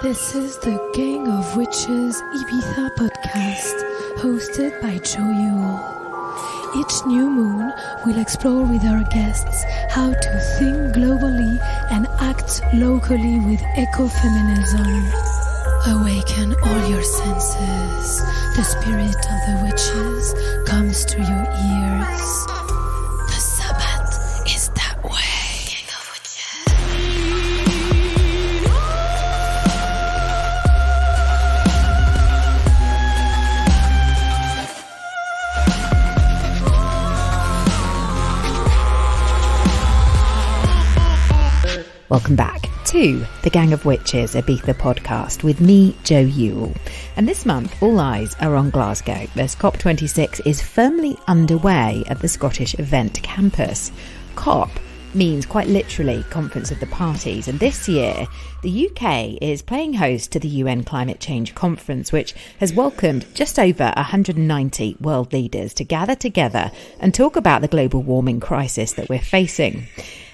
This is the Gang of Witches Ibiza podcast, hosted by Jo Youle. Each new moon, we'll explore with our guests how to think globally and act locally with ecofeminism. Awaken all your senses. The spirit of the witches comes to your ears. The Sabbath is that way. Gang of Welcome back to the Gang of Witches Ibiza podcast with me, Jo Youle. And this month, all eyes are on Glasgow as COP26 is firmly underway at the Scottish event campus. COP means quite literally Conference of the Parties, and this year the UK is playing host to the UN Climate Change Conference, which has welcomed just over 190 world leaders to gather together and talk about the global warming crisis that we're facing.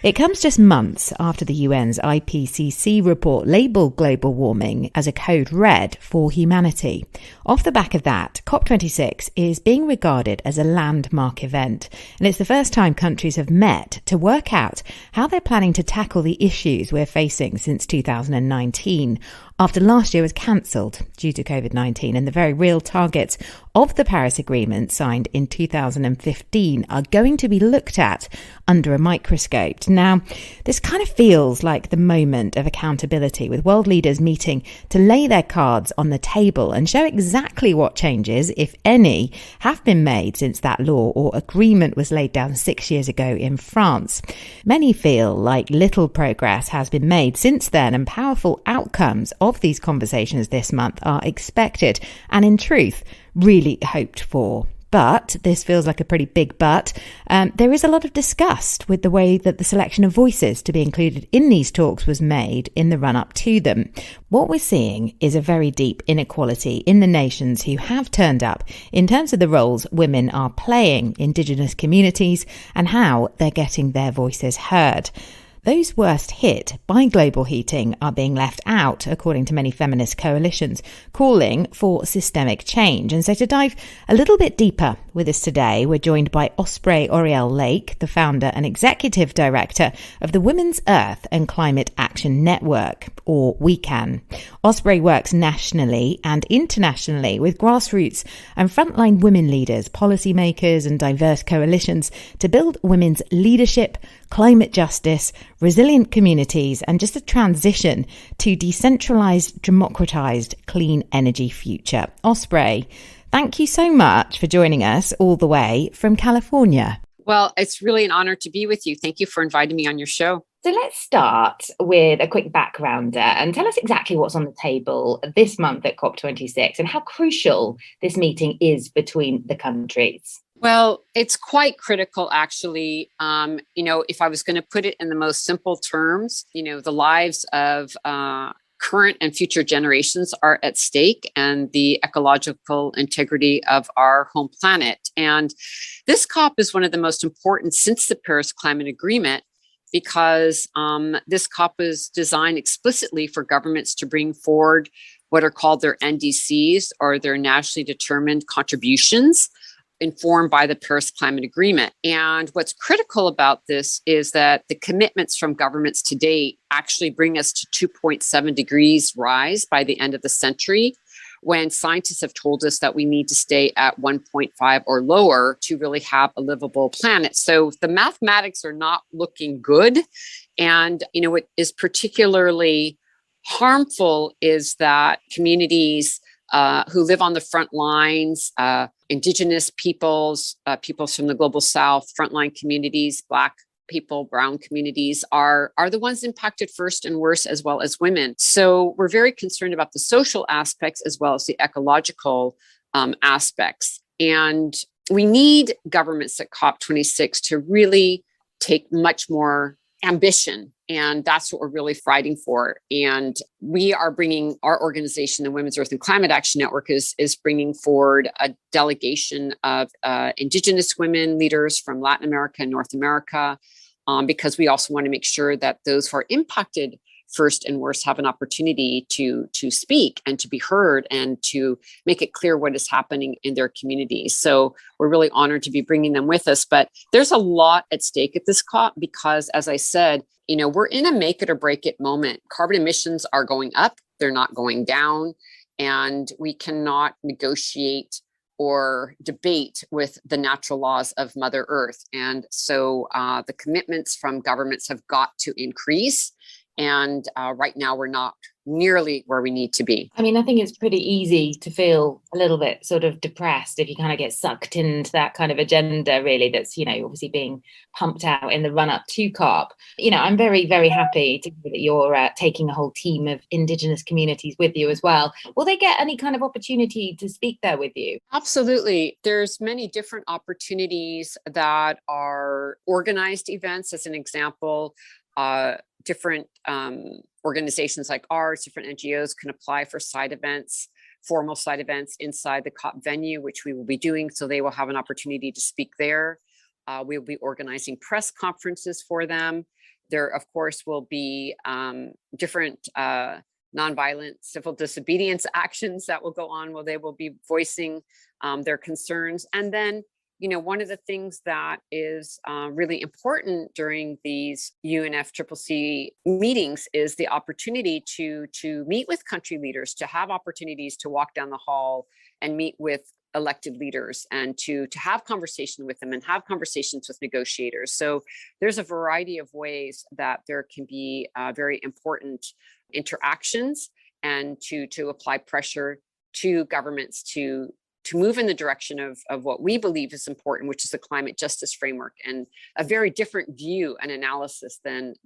It comes just months after the UN's IPCC report labelled global warming as a code red for humanity. Off the back of that, COP26 is being regarded as a landmark event, and it's the first time countries have met to work out how they're planning to tackle the issues we're facing since 2019, after last year was cancelled due to COVID-19, and the very real targets of the Paris Agreement signed in 2015 are going to be looked at under a microscope. Now, this kind of feels like the moment of accountability, with world leaders meeting to lay their cards on the table and show exactly what changes, if any, have been made since that law or agreement was laid down 6 years ago in France. Many feel like little progress has been made since then, and powerful outcomes of these conversations this month are expected and, in truth, really hoped for. But this feels like a pretty big but. There is a lot of disgust with the way that the selection of voices to be included in these talks was made in the run-up to them. What we're seeing is a very deep inequality in the nations who have turned up in terms of the roles women are playing, Indigenous communities, and how they're getting their voices heard. Those worst hit by global heating are being left out, according to many feminist coalitions, calling for systemic change. And so to dive a little bit deeper with us today, we're joined by Osprey Orielle Lake, the founder and executive director of the Women's Earth and Climate Action Network, or WeCan. Osprey works nationally and internationally with grassroots and frontline women leaders, policymakers and diverse coalitions to build women's leadership, climate justice, resilient communities, and just a transition to decentralized, democratized, clean energy future. Osprey, thank you so much for joining us all the way from California. Well, it's really an honor to be with you. Thank you for inviting me on your show. So let's start with a quick backgrounder and tell us exactly what's on the table this month at COP26 and how crucial this meeting is between the countries. Well, it's quite critical, actually. If I was going to put it in the most simple terms, the lives of current and future generations are at stake, and the ecological integrity of our home planet. And this COP is one of the most important since the Paris Climate Agreement, because this COP is designed explicitly for governments to bring forward what are called their NDCs, or their nationally determined contributions, informed by the Paris Climate Agreement. And what's critical about this is that the commitments from governments to date actually bring us to 2.7 degrees rise by the end of the century, when scientists have told us that we need to stay at 1.5 or lower to really have a livable planet. So the mathematics are not looking good. And, what is particularly harmful is that communities who live on the front lines, Indigenous peoples, peoples from the global South, frontline communities, Black people, brown communities are the ones impacted first and worst, as well as women. So we're very concerned about the social aspects as well as the ecological aspects. And we need governments at COP26 to really take much more ambition. And that's what we're really fighting for. And we are bringing our organization, the Women's Earth and Climate Action Network, is bringing forward a delegation of Indigenous women leaders from Latin America and North America, because we also want to make sure that those who are impacted first and worst have an opportunity to speak and to be heard and to make it clear what is happening in their communities. So we're really honored to be bringing them with us. But there's a lot at stake at this COP because, as I said, we're in a make it or break it moment. Carbon emissions are going up, they're not going down, and we cannot negotiate or debate with the natural laws of Mother Earth. And so the commitments from governments have got to increase. And right now, we're not nearly where we need to be. I mean, I think it's pretty easy to feel a little bit sort of depressed if you kind of get sucked into that kind of agenda, really, that's, obviously being pumped out in the run up to COP. I'm very, very happy to hear that you're taking a whole team of Indigenous communities with you as well. Will they get any kind of opportunity to speak there with you? Absolutely. There's many different opportunities that are organized events. As an example, different organizations like ours, different NGOs can apply for side events, formal side events inside the COP venue, which we will be doing. So they will have an opportunity to speak there. We'll be organizing press conferences for them. There, of course, will be different nonviolent civil disobedience actions that will go on where they will be voicing their concerns. And then one of the things that is really important during these UNFCCC meetings is the opportunity to meet with country leaders, to have opportunities to walk down the hall and meet with elected leaders and to have conversation with them and have conversations with negotiators. So there's a variety of ways that there can be very important interactions and to apply pressure to governments to move in the direction of what we believe is important, which is the climate justice framework, and a very different view and analysis than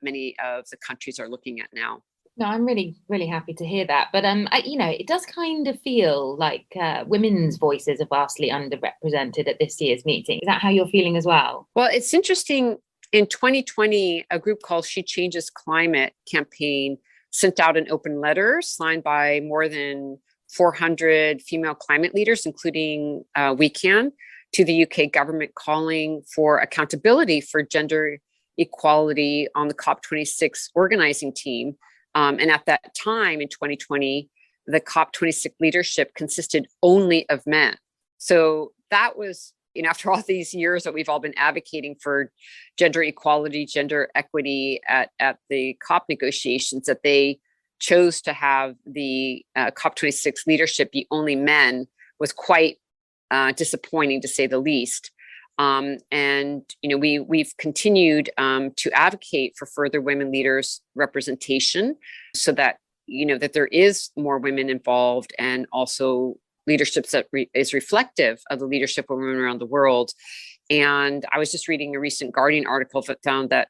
many of the countries are looking at now. No, I'm really, really happy to hear that. But, it does kind of feel like women's voices are vastly underrepresented at this year's meeting. Is that how you're feeling as well? Well, it's interesting. In 2020, a group called She Changes Climate campaign sent out an open letter signed by more than 400 female climate leaders, including WeCan, to the UK government calling for accountability for gender equality on the COP26 organizing team. And at that time in 2020, the COP26 leadership consisted only of men. So that was, after all these years that we've all been advocating for gender equality, gender equity at the COP negotiations, that they chose to have the COP26 leadership be only men was quite disappointing, to say the least. And we've continued to advocate for further women leaders representation, so that that there is more women involved, and also leadership that is reflective of the leadership of women around the world. And I was just reading a recent Guardian article that found that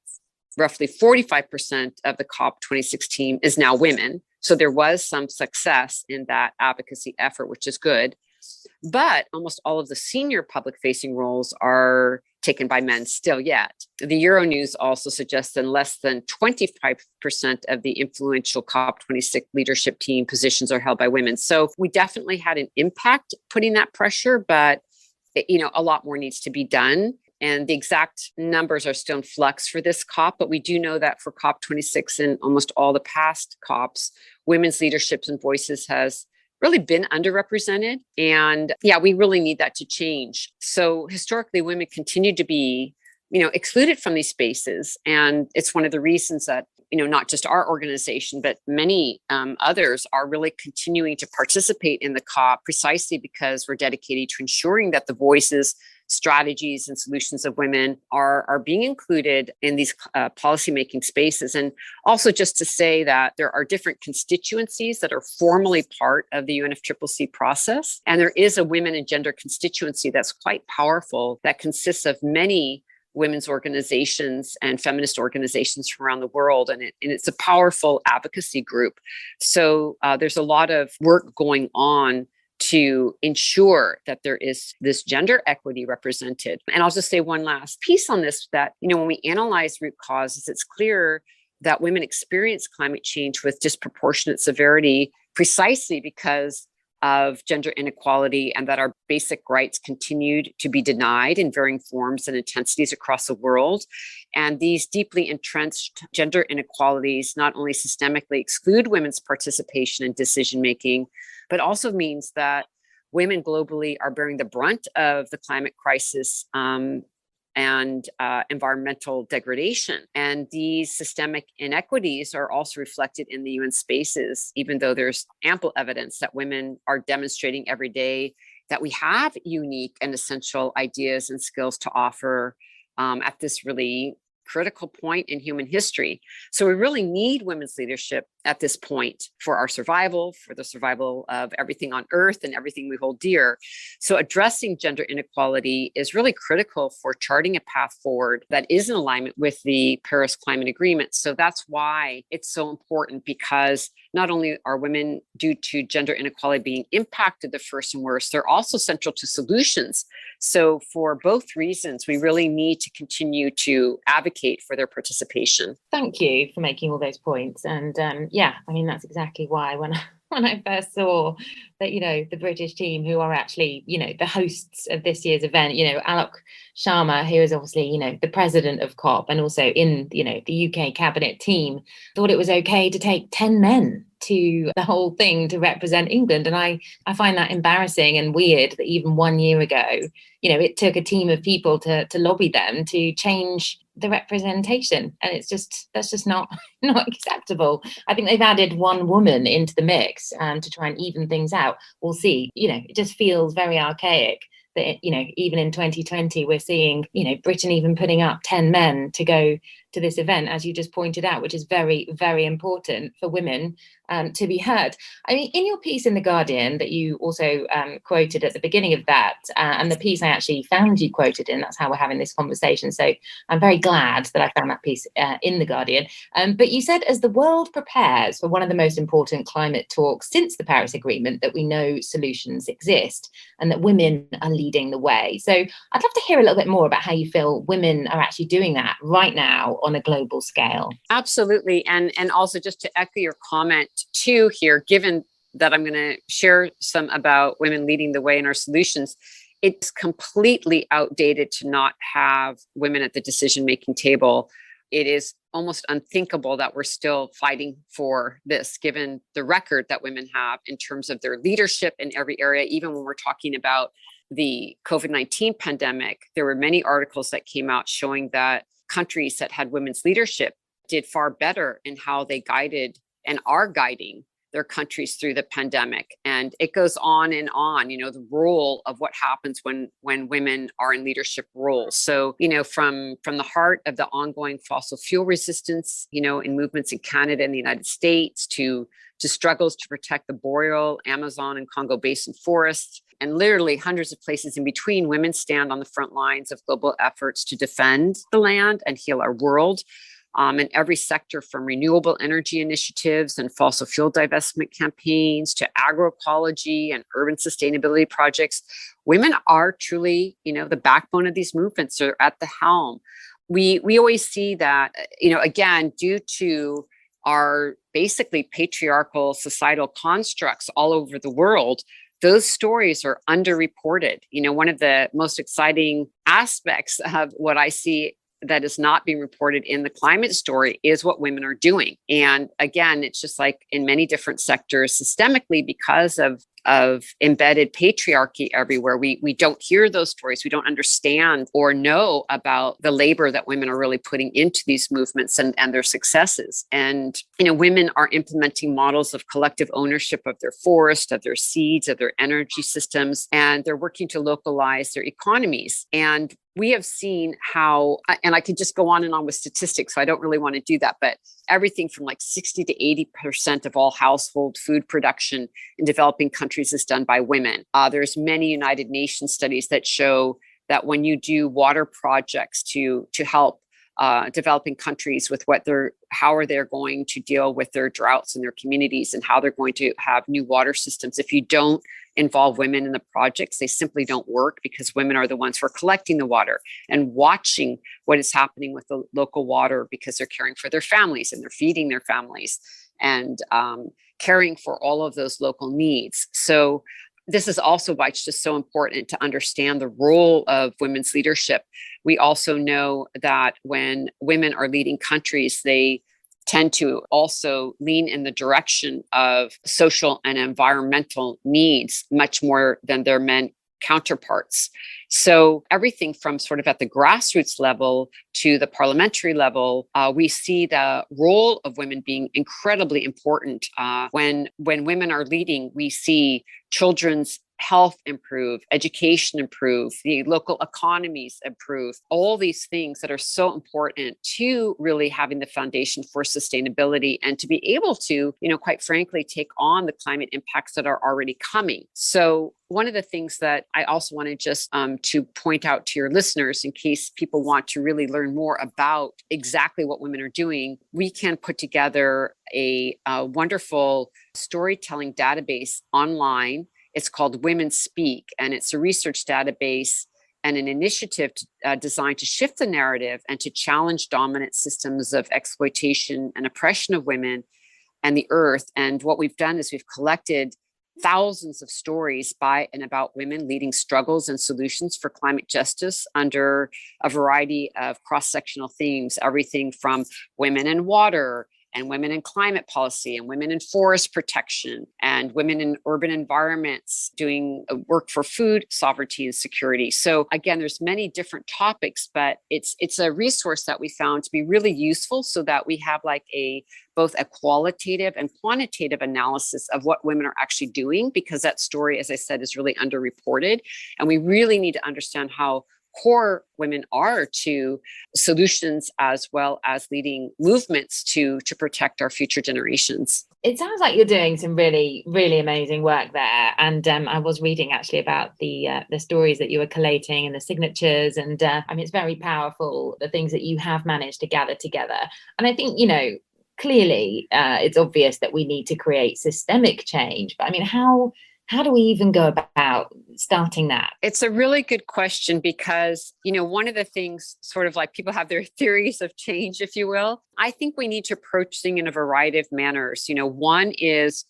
roughly 45% of the COP26 team is now women. So there was some success in that advocacy effort, which is good. But almost all of the senior public-facing roles are taken by men still yet. The Euronews also suggests that less than 25% of the influential COP26 leadership team positions are held by women. So we definitely had an impact putting that pressure, but a lot more needs to be done. And the exact numbers are still in flux for this COP, but we do know that for COP26 and almost all the past COPs, women's leaderships and voices has really been underrepresented. And we really need that to change. So historically, women continue to be, excluded from these spaces. And it's one of the reasons that, not just our organization, but many others are really continuing to participate in the COP, precisely because we're dedicated to ensuring that the voices, strategies, and solutions of women are being included in these policymaking spaces. And also just to say that there are different constituencies that are formally part of the UNFCCC process. And there is a women and gender constituency that's quite powerful, that consists of many women's organizations and feminist organizations from around the world. And it's a powerful advocacy group. So there's a lot of work going on to ensure that there is this gender equity represented. And I'll just say one last piece on this, that, when we analyze root causes, it's clear that women experience climate change with disproportionate severity precisely because of gender inequality and that our basic rights continued to be denied in varying forms and intensities across the world. And these deeply entrenched gender inequalities not only systemically exclude women's participation in decision-making, but also means that women globally are bearing the brunt of the climate crisis and environmental degradation. And these systemic inequities are also reflected in the UN spaces, even though there's ample evidence that women are demonstrating every day that we have unique and essential ideas and skills to offer at this really critical point in human history. So we really need women's leadership at this point for our survival, for the survival of everything on Earth and everything we hold dear. So addressing gender inequality is really critical for charting a path forward that is in alignment with the Paris Climate Agreement. So that's why it's so important, because not only are women, due to gender inequality, being impacted the first and worst, they're also central to solutions. So for both reasons, we really need to continue to advocate for their participation. Thank you for making all those points. And that's exactly why when I first saw that, the British team, who are actually, the hosts of this year's event, Alok Sharma, who is obviously, the president of COP and also in, the UK cabinet team, thought it was okay to take 10 men to the whole thing to represent England. And I find that embarrassing and weird that even 1 year ago, it took a team of people to lobby them to change the representation. And that's just not acceptable. I think they've added one woman into the mix to try and even things out. We'll see. It just feels very archaic that, even in 2020, we're seeing, Britain even putting up 10 men to go to this event, as you just pointed out, which is very, very important for women to be heard. I mean, in your piece in The Guardian that you also quoted at the beginning of that, and the piece I actually found you quoted in, that's how we're having this conversation. So I'm very glad that I found that piece in The Guardian. But you said, as the world prepares for one of the most important climate talks since the Paris Agreement, that we know solutions exist and that women are leading the way. So I'd love to hear a little bit more about how you feel women are actually doing that right now on a global scale. Absolutely. And also, just to echo your comment too here, given that I'm going to share some about women leading the way in our solutions, it's completely outdated to not have women at the decision-making table. It is almost unthinkable that we're still fighting for this, given the record that women have in terms of their leadership in every area. Even when we're talking about the COVID-19 pandemic, there were many articles that came out showing that countries that had women's leadership did far better in how they guided and are guiding their countries through the pandemic. And it goes on and on, the role of what happens when women are in leadership roles. So, from the heart of the ongoing fossil fuel resistance, in movements in Canada and the United States, to struggles to protect the boreal, Amazon and Congo basin forests, and literally hundreds of places in between, women stand on the front lines of global efforts to defend the land and heal our world. In every sector, from renewable energy initiatives and fossil fuel divestment campaigns to agroecology and urban sustainability projects, women are truly, the backbone of these movements. They're at the helm. We always see that, again, due to our basically patriarchal societal constructs all over the world, those stories are underreported. One of the most exciting aspects of what I see that is not being reported in the climate story is what women are doing. And again, it's just like in many different sectors systemically, because of embedded patriarchy everywhere. We don't hear those stories. We don't understand or know about the labor that women are really putting into these movements and their successes. And, women are implementing models of collective ownership of their forest, of their seeds, of their energy systems, and they're working to localize their economies. And we have seen how, and I could just go on and on with statistics, so I don't really want to do that, but everything from like 60 to 80% of all household food production in developing countries is done by women. There's many United Nations studies that show that when you do water projects to help developing countries with how are they going to deal with their droughts in their communities and how they're going to have new water systems. If you don't involve women in the projects, they simply don't work, because women are the ones who are collecting the water and watching what is happening with the local water, because they're caring for their families and they're feeding their families. and caring for all of those local needs. So this is also why it's just so important to understand the role of women's leadership. We also know that when women are leading countries, they tend to also lean in the direction of social and environmental needs much more than their men counterparts. So everything from sort of at the grassroots level to the parliamentary level, we see the role of women being incredibly important. When women are leading, we see children's health improve, education improve, the local economies improve, all these things that are so important to really having the foundation for sustainability and to be able to, quite frankly, take on the climate impacts that are already coming. So one of the things that I also wanted just to point out to your listeners, in case people want to really learn more about exactly what women are doing, we can put together a wonderful storytelling database online. It's called Women Speak, and it's a research database and an initiative designed to shift the narrative and to challenge dominant systems of exploitation and oppression of women and the earth. And what we've done is we've collected thousands of stories by and about women leading struggles and solutions for climate justice under a variety of cross-sectional themes, everything from women in water, and women in climate policy, and women in forest protection, and women in urban environments doing work for food sovereignty and security. So again, there's many different topics, but it's a resource that we found to be really useful so that we have like both a qualitative and quantitative analysis of what women are actually doing, because that story, as I said, is really underreported. And we really need to understand how core women are to solutions as well as leading movements to protect our future generations. It sounds like you're doing some really, really amazing work there. And I was reading actually about the stories that you were collating and the signatures. And it's very powerful, the things that you have managed to gather together. And I think, clearly it's obvious that we need to create systemic change. But how do we even go about starting that? It's a really good question because, one of the things sort of like people have their theories of change, if you will. I think we need to approach things in a variety of manners. One is,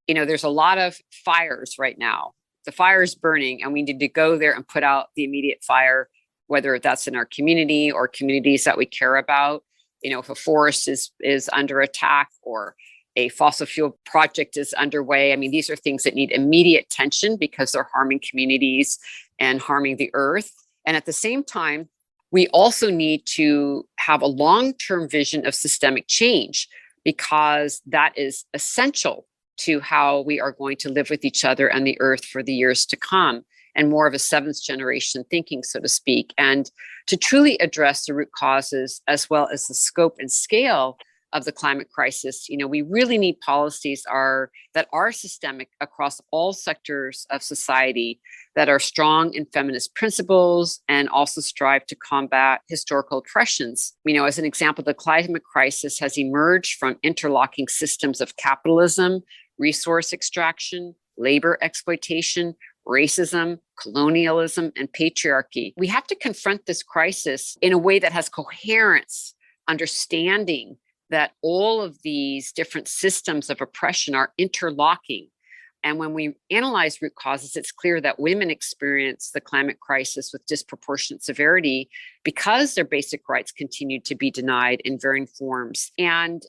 there's a lot of fires right now. The fire is burning and we need to go there and put out the immediate fire, whether that's in our community or communities that we care about. If a forest is under attack or a fossil fuel project is underway. These are things that need immediate attention because they're harming communities and harming the earth. And at the same time, we also need to have a long-term vision of systemic change because that is essential to how we are going to live with each other and the earth for the years to come, and more of a seventh generation thinking, so to speak. And to truly address the root causes as well as the scope and scale of the climate crisis, we really need policies that are systemic across all sectors of society, that are strong in feminist principles and also strive to combat historical oppressions. As an example, the climate crisis has emerged from interlocking systems of capitalism, resource extraction, labor exploitation, racism, colonialism, and patriarchy. We have to confront this crisis in a way that has coherence, understanding that all of these different systems of oppression are interlocking. And when we analyze root causes, it's clear that women experience the climate crisis with disproportionate severity because their basic rights continue to be denied in varying forms. And,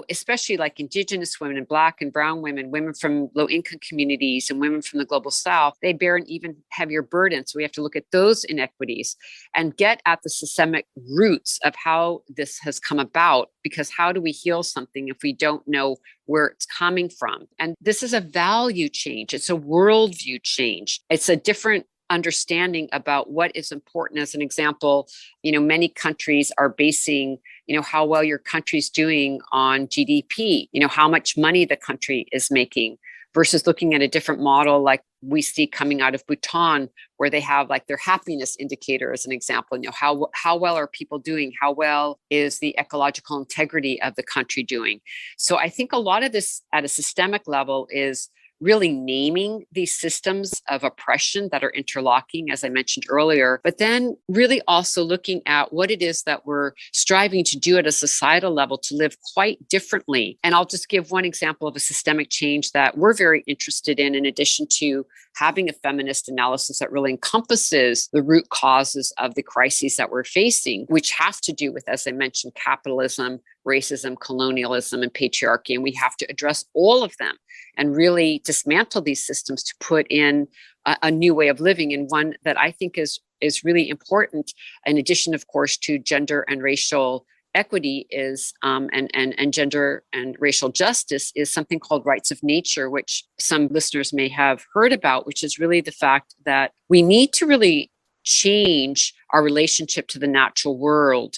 especially like Indigenous women and Black and Brown women, women from low-income communities and women from the global South, they bear an even heavier burden. So we have to look at those inequities and get at the systemic roots of how this has come about, because how do we heal something if we don't know where it's coming from? And this is a value change. It's a worldview change. It's a different understanding about what is important. As an example, many countries are basing, how well your country's doing on GDP, how much money the country is making, versus looking at a different model like we see coming out of Bhutan, where they have like their happiness indicator as an example. How well are people doing? How well is the ecological integrity of the country doing? So I think a lot of this at a systemic level is really naming these systems of oppression that are interlocking, as I mentioned earlier, but then really also looking at what it is that we're striving to do at a societal level to live quite differently. And I'll just give one example of a systemic change that we're very interested in addition to having a feminist analysis that really encompasses the root causes of the crises that we're facing, which have to do with, as I mentioned, capitalism, racism, colonialism, and patriarchy. And we have to address all of them and really dismantle these systems to put in a new way of living, and one that I think is really important, in addition, of course, to gender and racial equity is and gender and racial justice, is something called rights of nature, which some listeners may have heard about, which is really the fact that we need to really change our relationship to the natural world.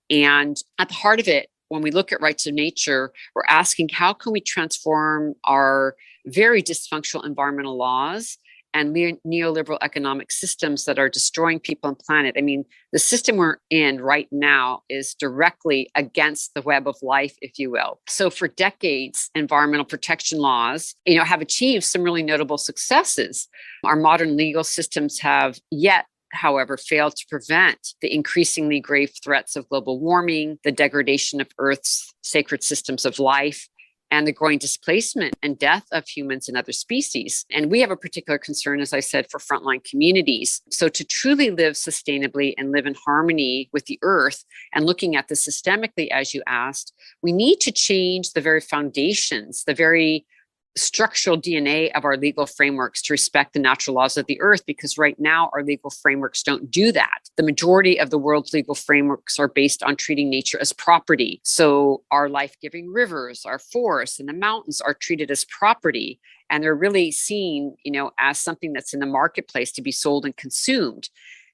And at the heart of it, when we look at rights of nature, we're asking, how can we transform our very dysfunctional environmental laws and neoliberal economic systems that are destroying people and planet? I mean, the system we're in right now is directly against the web of life, if you will. So for decades, environmental protection laws, have achieved some really notable successes. Our modern legal systems have yet, however, failed to prevent the increasingly grave threats of global warming, the degradation of Earth's sacred systems of life, and the growing displacement and death of humans and other species. And we have a particular concern, as I said, for frontline communities. So to truly live sustainably and live in harmony with the Earth, and looking at this systemically, as you asked, we need to change the very foundations, the very structural DNA of our legal frameworks to respect the natural laws of the earth, because right now our legal frameworks don't do that. The majority of the world's legal frameworks are based on treating nature as property. So our life-giving rivers, our forests, and the mountains are treated as property, and they're really seen, as something that's in the marketplace to be sold and consumed.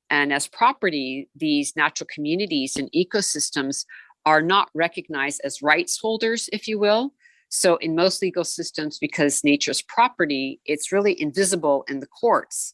And as property, these natural communities and ecosystems are not recognized as rights holders, if you will. So in most legal systems, because nature's property, it's really invisible in the courts.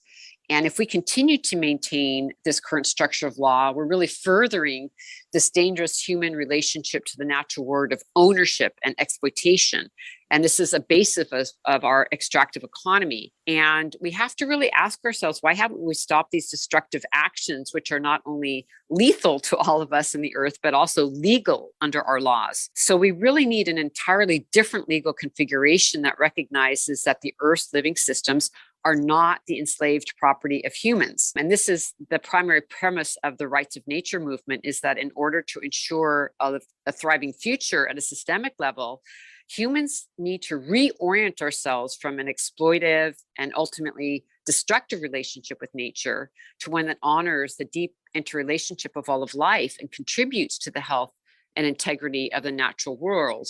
And if we continue to maintain this current structure of law, we're really furthering this dangerous human relationship to the natural world of ownership and exploitation. And this is a basis of our extractive economy. And we have to really ask ourselves, why haven't we stopped these destructive actions, which are not only lethal to all of us in the earth, but also legal under our laws? So we really need an entirely different legal configuration that recognizes that the earth's living systems are not the enslaved property of humans. And this is the primary premise of the rights of nature movement, is that in order to ensure a thriving future at a systemic level, humans need to reorient ourselves from an exploitive and ultimately destructive relationship with nature to one that honors the deep interrelationship of all of life and contributes to the health and integrity of the natural world.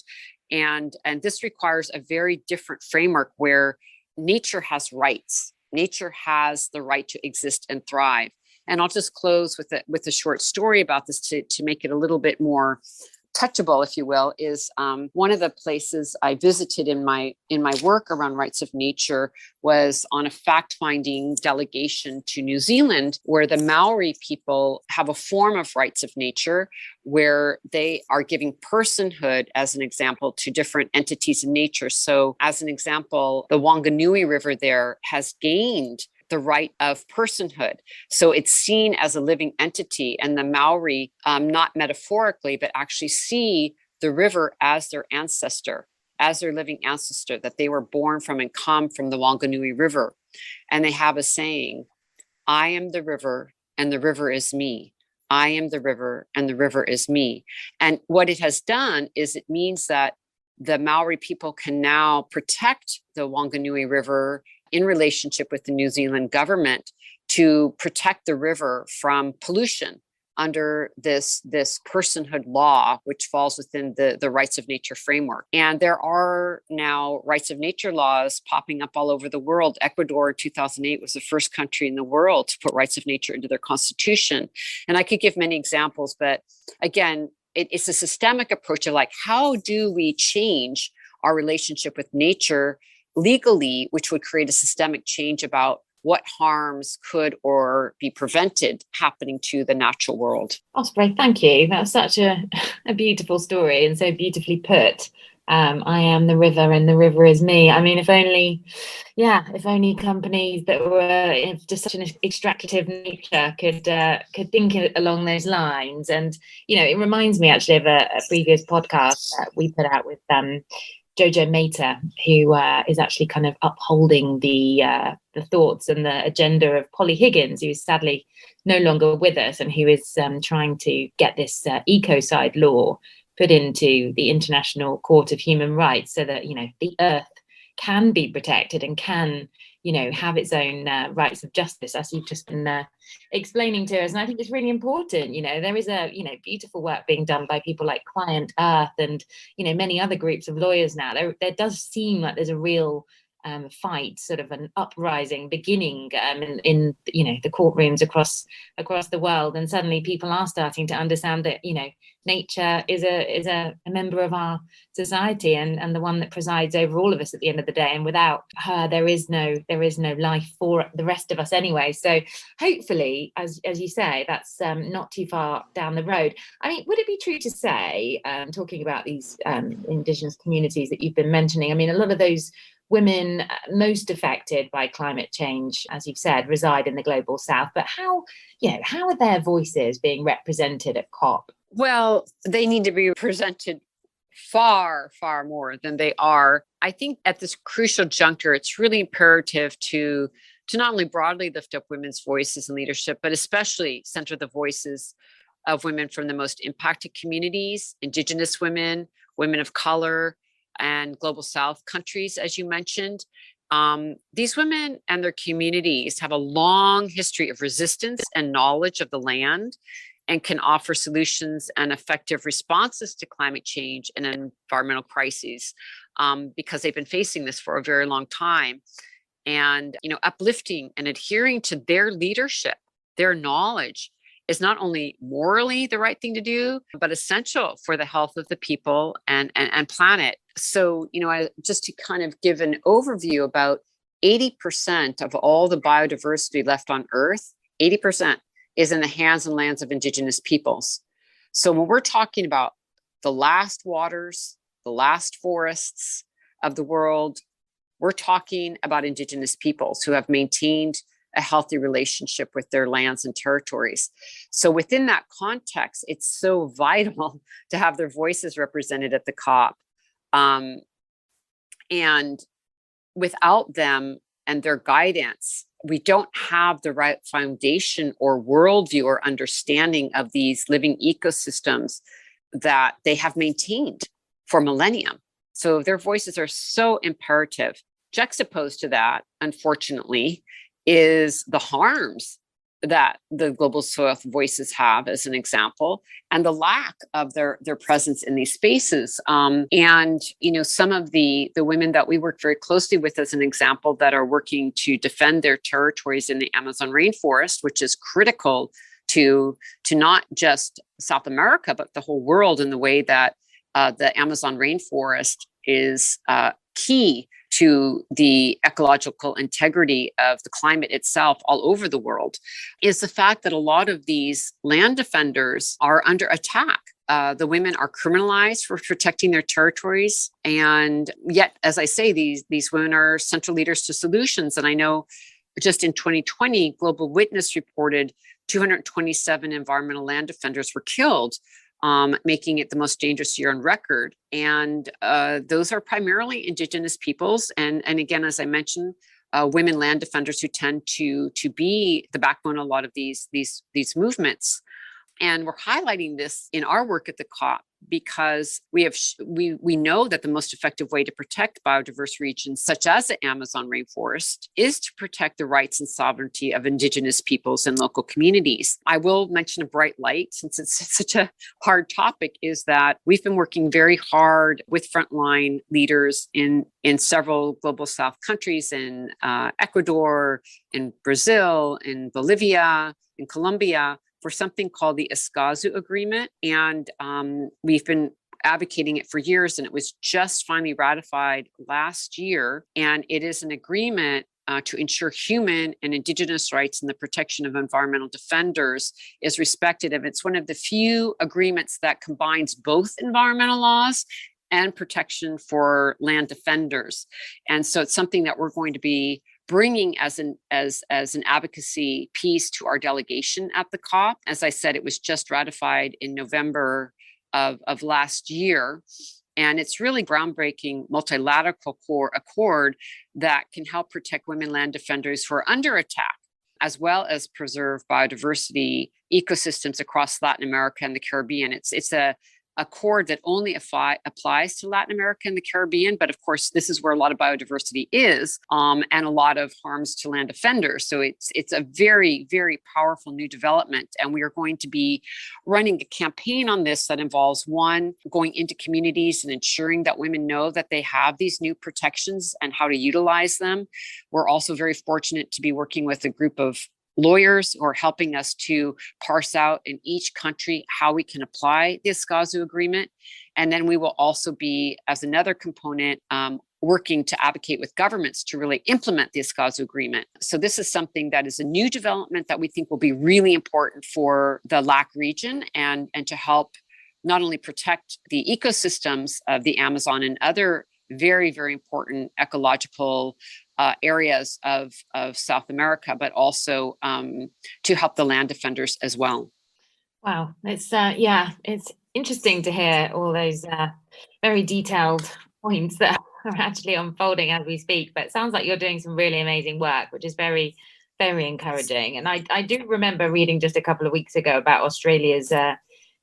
And this requires a very different framework where nature has rights. Nature has the right to exist and thrive. And I'll just close with a short story about this to make it a little bit more touchable, if you will, is one of the places I visited in my work around rights of nature was on a fact-finding delegation to New Zealand, where the Maori people have a form of rights of nature where they are giving personhood, as an example, to different entities in nature. So as an example, the Wanganui River there has gained the right of personhood. So it's seen as a living entity, and the Maori, not metaphorically, but actually see the river as their ancestor, as their living ancestor that they were born from and come from the Wanganui River. And they have a saying, I am the river and the river is me. I am the river and the river is me. And what it has done is it means that the Maori people can now protect the Wanganui River in relationship with the New Zealand government to protect the river from pollution under this personhood law, which falls within the rights of nature framework. And there are now rights of nature laws popping up all over the world. Ecuador in 2008 was the first country in the world to put rights of nature into their constitution. And I could give many examples, but again, it's a systemic approach of how do we change our relationship with nature legally, which would create a systemic change about what harms could or be prevented happening to the natural world. Osprey, thank you. That's such a beautiful story and so beautifully put. I am the river and the river is me. I mean, if only companies that were of just such an extractive nature could think along those lines. And, it reminds me actually of a previous podcast that we put out with Jojo Mater, who is actually kind of upholding the thoughts and the agenda of Polly Higgins, who is sadly no longer with us, and who is trying to get this ecocide law put into the International Court of Human Rights, so that the earth can be protected and can have its own rights of justice, as you've just been explaining to us. And I think it's really important. There is a beautiful work being done by people like Client Earth and many other groups of lawyers now. There does seem like there's a real fight, sort of an uprising beginning in the courtrooms across the world, and suddenly people are starting to understand that nature is a member of our society and the one that presides over all of us at the end of the day, and without her there is no life for the rest of us anyway. So hopefully, as you say, that's not too far down the road. I mean, would it be true to say, talking about these Indigenous communities that you've been mentioning, I mean, a lot of those women most affected by climate change, as you've said, reside in the global south, but how are their voices being represented at COP? Well, they need to be represented far, far more than they are. I think at this crucial juncture, it's really imperative to not only broadly lift up women's voices in leadership, but especially center the voices of women from the most impacted communities, Indigenous women, women of color, and global south countries, as you mentioned. These women and their communities have a long history of resistance and knowledge of the land, and can offer solutions and effective responses to climate change and environmental crises, because they've been facing this for a very long time. And uplifting and adhering to their leadership, their knowledge, is not only morally the right thing to do, but essential for the health of the people and planet. So, just to kind of give an overview, about 80% of all the biodiversity left on Earth, 80% is in the hands and lands of Indigenous peoples. So when we're talking about the last waters, the last forests of the world, we're talking about Indigenous peoples who have maintained a healthy relationship with their lands and territories. So within that context, it's so vital to have their voices represented at the COP. And without them and their guidance, we don't have the right foundation or worldview or understanding of these living ecosystems that they have maintained for millennia. So their voices are so imperative. Juxtaposed to that, unfortunately, is the harms that the global south voices have, as an example, and the lack of their presence in these spaces. And some of the women that we work very closely with, as an example, that are working to defend their territories in the Amazon rainforest, which is critical to not just South America, but the whole world, in the way that the Amazon rainforest is key to the ecological integrity of the climate itself all over the world, is the fact that a lot of these land defenders are under attack. The women are criminalized for protecting their territories. And yet, as I say, these women are central leaders to solutions. And I know just in 2020, Global Witness reported 227 environmental land defenders were killed, making it the most dangerous year on record. And those are primarily Indigenous peoples. And again, as I mentioned, women land defenders who tend to be the backbone of a lot of these movements. And we're highlighting this in our work at the COP because we know that the most effective way to protect biodiverse regions, such as the Amazon rainforest, is to protect the rights and sovereignty of Indigenous peoples and local communities. I will mention a bright light, since it's such a hard topic, is that we've been working very hard with Frontline leaders in several global south countries, in Ecuador, in Brazil, in Bolivia, in Colombia, for something called the Ecuazu Agreement. And we've been advocating it for years, and it was just finally ratified last year. And it is an agreement to ensure human and Indigenous rights and the protection of environmental defenders is respected. And it's one of the few agreements that combines both environmental laws and protection for land defenders. And so it's something that we're going to be bringing as an advocacy piece to our delegation at the COP. As I said, it was just ratified in November of last year. And it's really groundbreaking multilateral accord that can help protect women land defenders who are under attack, as well as preserve biodiversity ecosystems across Latin America and the Caribbean. It's a accord that only applies to Latin America and the Caribbean, but of course, this is where a lot of biodiversity is, and a lot of harms to land defenders. So it's a very, very powerful new development, and we are going to be running a campaign on this that involves, one, going into communities and ensuring that women know that they have these new protections and how to utilize them. We're also very fortunate to be working with a group of lawyers who are helping us to parse out in each country how we can apply the Ecuazu Agreement. And then we will also be, as another component, working to advocate with governments to really implement the Ecuazu Agreement. So this is something that is a new development that we think will be really important for the LAC region and to help not only protect the ecosystems of the Amazon and other very, very important ecological areas of South America, but also to help the land defenders as well. Wow, it's interesting to hear all those very detailed points that are actually unfolding as we speak. But it sounds like you're doing some really amazing work, which is very, very encouraging. And I do remember reading just a couple of weeks ago about Australia's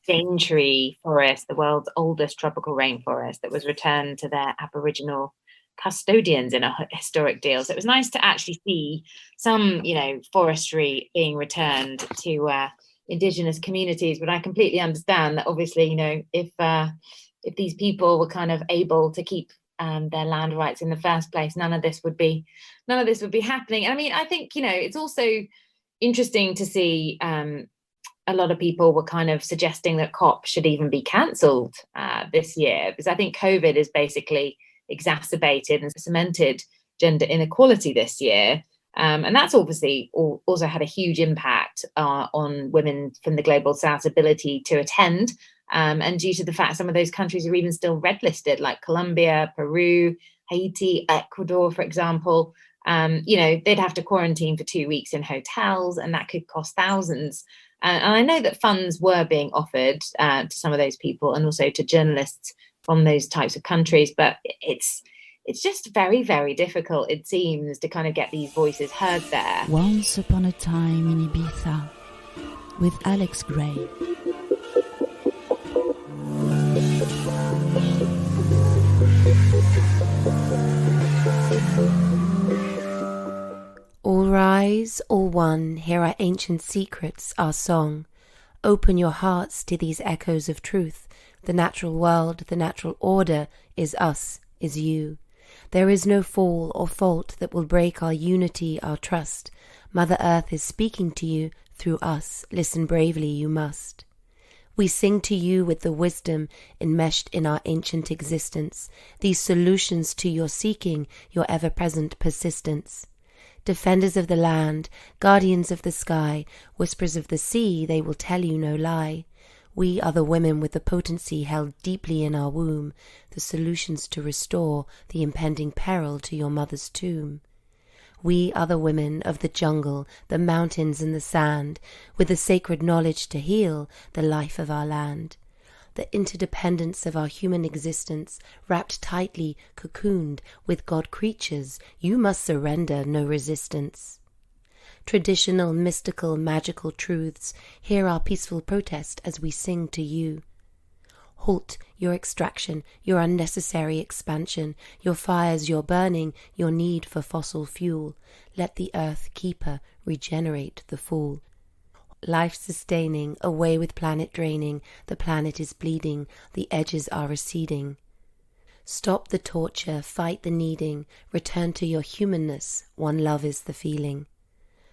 Daintree forest, the world's oldest tropical rainforest, that was returned to their Aboriginal custodians in a historic deal. So it was nice to actually see some, forestry being returned to Indigenous communities. But I completely understand that obviously, if these people were kind of able to keep their land rights in the first place, none of this would be happening. And I mean, I think, it's also interesting to see a lot of people were kind of suggesting that COP should even be cancelled this year, because I think COVID is basically exacerbated and cemented gender inequality this year. And that's obviously also had a huge impact on women from the Global South's ability to attend. And due to the fact some of those countries are even still red listed, like Colombia, Peru, Haiti, Ecuador, for example, they'd have to quarantine for 2 weeks in hotels, and that could cost thousands. And I know that funds were being offered to some of those people and also to journalists from those types of countries, but it's just very, very difficult, it seems, to kind of get these voices heard there. Once Upon a Time in Ibiza with Alex Gray. All rise, all one, hear our ancient secrets, our song. Open your hearts to these echoes of truth. The natural world, the natural order is us, is you. There is no fall or fault that will break our unity, our trust. Mother Earth is speaking to you through us. Listen bravely, you must. We sing to you with the wisdom enmeshed in our ancient existence, these solutions to your seeking, your ever-present persistence. Defenders of the land, guardians of the sky, whispers of the sea, they will tell you no lie. We are the women with the potency held deeply in our womb, the solutions to restore the impending peril to your mother's tomb. We are the women of the jungle, the mountains and the sand, with the sacred knowledge to heal the life of our land. The interdependence of our human existence, wrapped tightly, cocooned with God creatures, you must surrender no resistance. Traditional, mystical, magical truths, hear our peaceful protest as we sing to you. Halt your extraction, your unnecessary expansion, your fires, your burning, your need for fossil fuel. Let the earth keeper regenerate the fool. Life sustaining, away with planet draining, the planet is bleeding, the edges are receding. Stop the torture, fight the needing, return to your humanness, one love is the feeling.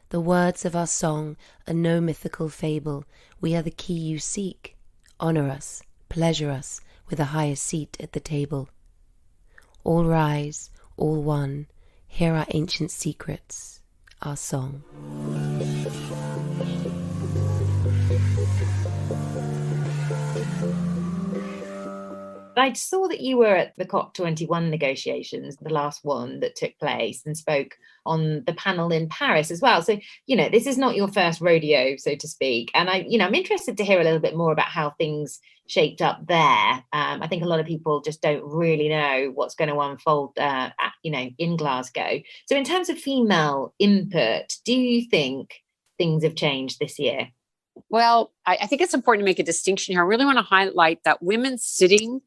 The words of our song are no mythical fable, we are the key you seek. Honor us, pleasure us, with a higher seat at the table. All rise, all one, hear our ancient secrets, our song. I saw that you were at the COP21 negotiations, the last one that took place, and spoke on the panel in Paris as well. So, this is not your first rodeo, so to speak. And I'm interested to hear a little bit more about how things shaped up there. I think a lot of people just don't really know what's going to unfold, in Glasgow. So in terms of female input, do you think things have changed this year? Well, I think it's important to make a distinction here. I really want to highlight that women sitting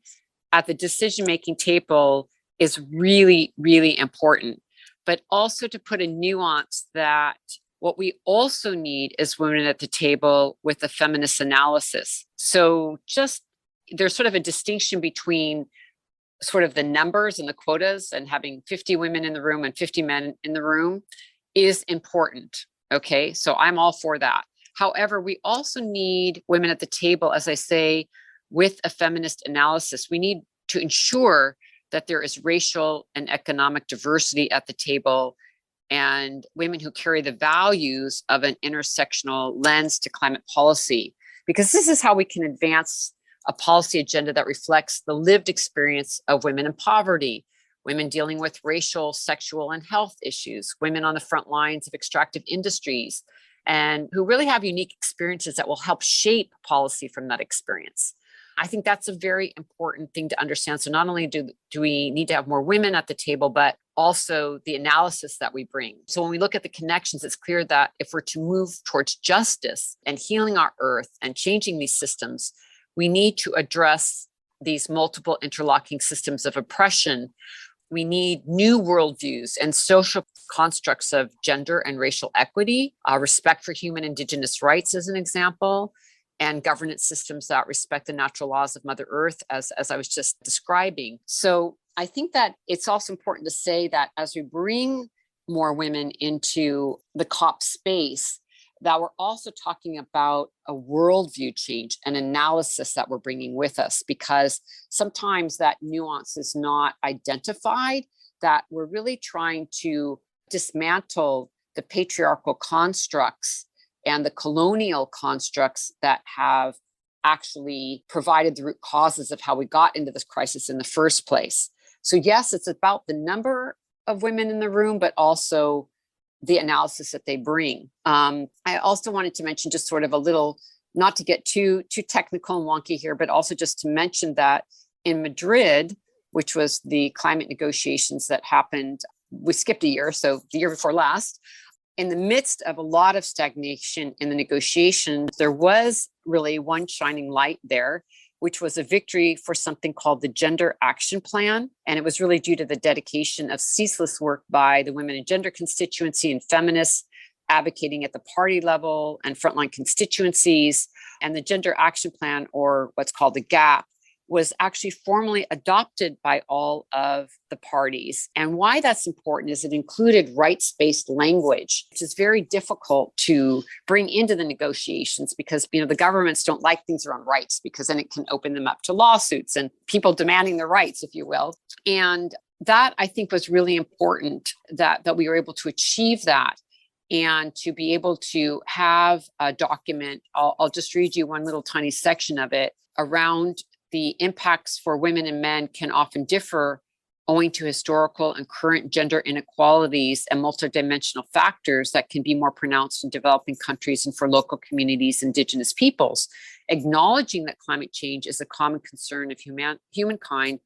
at the decision-making table is really, really important, but also to put a nuance that what we also need is women at the table with a feminist analysis. So there's sort of a distinction between sort of the numbers and the quotas, and having 50 women in the room and 50 men in the room is important. Okay, so I'm all for that. However, we also need women at the table, as I say, with a feminist analysis. We need to ensure that there is racial and economic diversity at the table, and women who carry the values of an intersectional lens to climate policy, because this is how we can advance a policy agenda that reflects the lived experience of women in poverty, women dealing with racial, sexual, and health issues, women on the front lines of extractive industries, and who really have unique experiences that will help shape policy from that experience. I think that's a very important thing to understand. So not only do we need to have more women at the table, but also the analysis that we bring. So when we look at the connections, it's clear that if we're to move towards justice and healing our earth and changing these systems, we need to address these multiple interlocking systems of oppression. We need new worldviews and social constructs of gender and racial equity, respect for human indigenous rights, as an example, and governance systems that respect the natural laws of Mother Earth, as I was just describing. So I think that it's also important to say that as we bring more women into the COP space, that we're also talking about a worldview change, an analysis that we're bringing with us, because sometimes that nuance is not identified, that we're really trying to dismantle the patriarchal constructs and the colonial constructs that have actually provided the root causes of how we got into this crisis in the first place. So yes, it's about the number of women in the room, but also the analysis that they bring. I also wanted to mention just sort of a little, not to get too technical and wonky here, but also just to mention that in Madrid, which was the climate negotiations that happened, we skipped a year, so the year before last, in the midst of a lot of stagnation in the negotiations, there was really one shining light there, which was a victory for something called the Gender Action Plan. And it was really due to the dedication of ceaseless work by the women and gender constituency and feminists advocating at the party level and frontline constituencies. And the Gender Action Plan, or what's called the GAP, was actually formally adopted by all of the parties. And why that's important is it included rights-based language, which is very difficult to bring into the negotiations because, the governments don't like things around rights, because then it can open them up to lawsuits and people demanding their rights, if you will. And that, I think, was really important that we were able to achieve that and to be able to have a document. I'll just read you one little tiny section of it around the impacts for women and men can often differ owing to historical and current gender inequalities and multidimensional factors that can be more pronounced in developing countries and for local communities, indigenous peoples. Acknowledging that climate change is a common concern of humankind,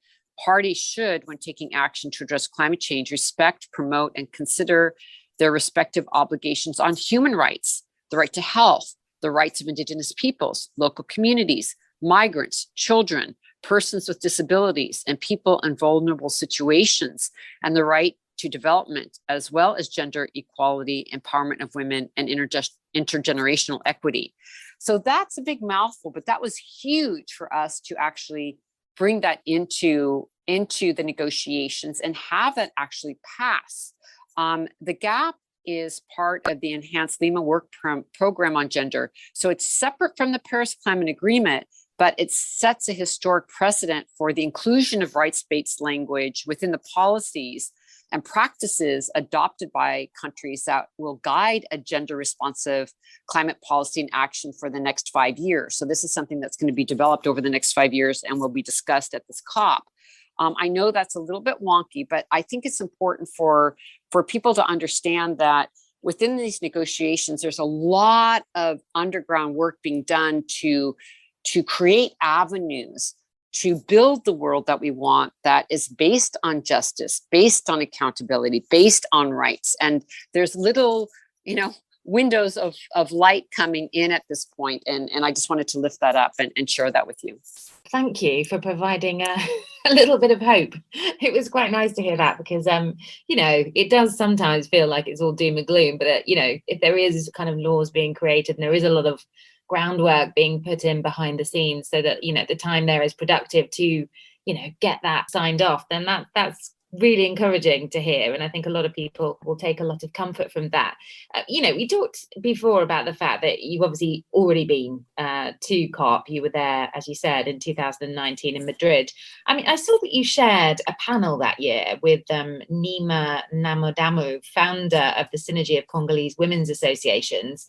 parties should, when taking action to address climate change, respect, promote, and consider their respective obligations on human rights, the right to health, the rights of indigenous peoples, local communities, migrants, children, persons with disabilities, and people in vulnerable situations, and the right to development, as well as gender equality, empowerment of women, and intergenerational equity. So that's a big mouthful, but that was huge for us to actually bring that into the negotiations and have that actually pass. The GAP is part of the Enhanced Lima Work Program on Gender. So it's separate from the Paris Climate Agreement, but it sets a historic precedent for the inclusion of rights-based language within the policies and practices adopted by countries that will guide a gender responsive climate policy and action for the next 5 years. So this is something that's going to be developed over the next 5 years and will be discussed at this COP. I know that's a little bit wonky, but I think it's important for people to understand that within these negotiations, there's a lot of underground work being done to create avenues to build the world that we want, that is based on justice, based on accountability, based on rights. And there's little, windows of light coming in at this point. And I just wanted to lift that up and share that with you. Thank you for providing a little bit of hope. It was quite nice to hear that because, it does sometimes feel like it's all doom and gloom. But, if there is kind of laws being created and there is a lot of groundwork being put in behind the scenes so that, the time there is productive to, get that signed off, then that's really encouraging to hear. And I think a lot of people will take a lot of comfort from that. We talked before about the fact that you've obviously already been to COP. You were there, as you said, in 2019 in Madrid. I mean, I saw that you shared a panel that year with Nima Namodamu, founder of the Synergy of Congolese Women's Associations.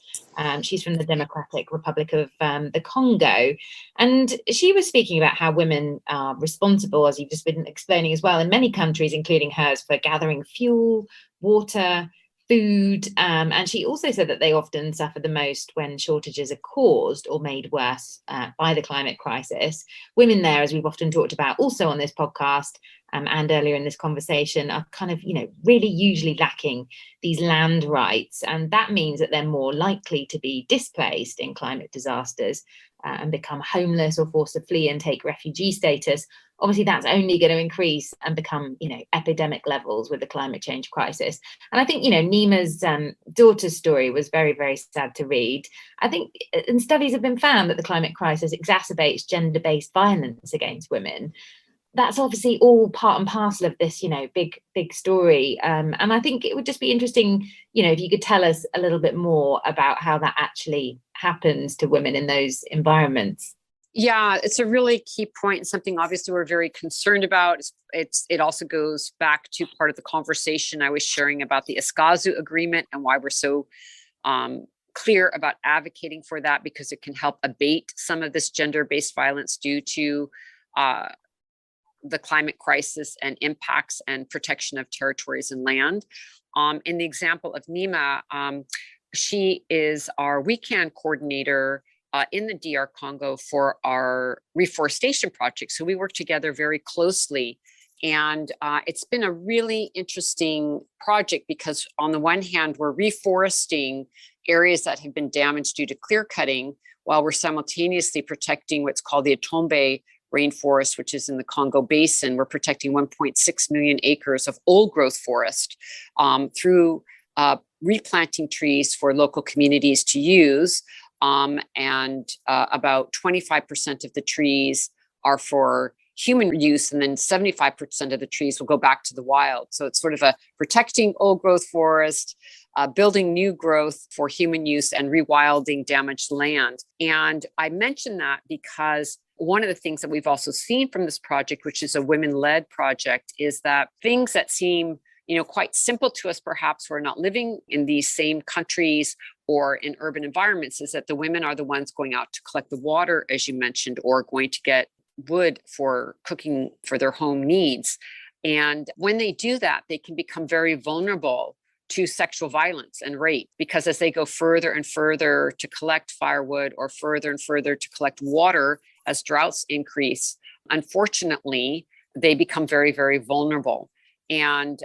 She's from the Democratic Republic of the Congo. And she was speaking about how women are responsible, as you've just been explaining as well, in many countries, including hers, for gathering fuel, water, food. And she also said that they often suffer the most when shortages are caused or made worse by the climate crisis. Women there, as we've often talked about also on this podcast and earlier in this conversation, are kind of, really usually lacking these land rights. And that means that they're more likely to be displaced in climate disasters and become homeless or forced to flee and take refugee status. Obviously, that's only going to increase and become, epidemic levels with the climate change crisis. And I think, Nima's daughter's story was very, very sad to read. I think, and studies have been found that the climate crisis exacerbates gender-based violence against women. That's obviously all part and parcel of this, big story. And I think it would just be interesting, if you could tell us a little bit more about how that actually happens to women in those environments. Yeah, it's a really key point and something obviously we're very concerned about. It also goes back to part of the conversation I was sharing about the Ecuazu Agreement and why we're so clear about advocating for that, because it can help abate some of this gender-based violence due to the climate crisis and impacts and protection of territories and land. In the example of Nima, she is our weekend coordinator in the DR Congo for our reforestation project. So we work together very closely. And it's been a really interesting project because on the one hand, we're reforesting areas that have been damaged due to clear cutting, while we're simultaneously protecting what's called the Atombe rainforest, which is in the Congo Basin. We're protecting 1.6 million acres of old growth forest through replanting trees for local communities to use. And about 25% of the trees are for human use, and then 75% of the trees will go back to the wild. So it's sort of a protecting old growth forest, building new growth for human use, and rewilding damaged land. And I mention that because one of the things that we've also seen from this project, which is a women-led project, is that things that seem quite simple to us, perhaps we're not living in these same countries or in urban environments, is that the women are the ones going out to collect the water, as you mentioned, or going to get wood for cooking for their home needs. And when they do that, they can become very vulnerable to sexual violence and rape, because as they go further and further to collect firewood or further and further to collect water as droughts increase, unfortunately, they become very, very vulnerable. And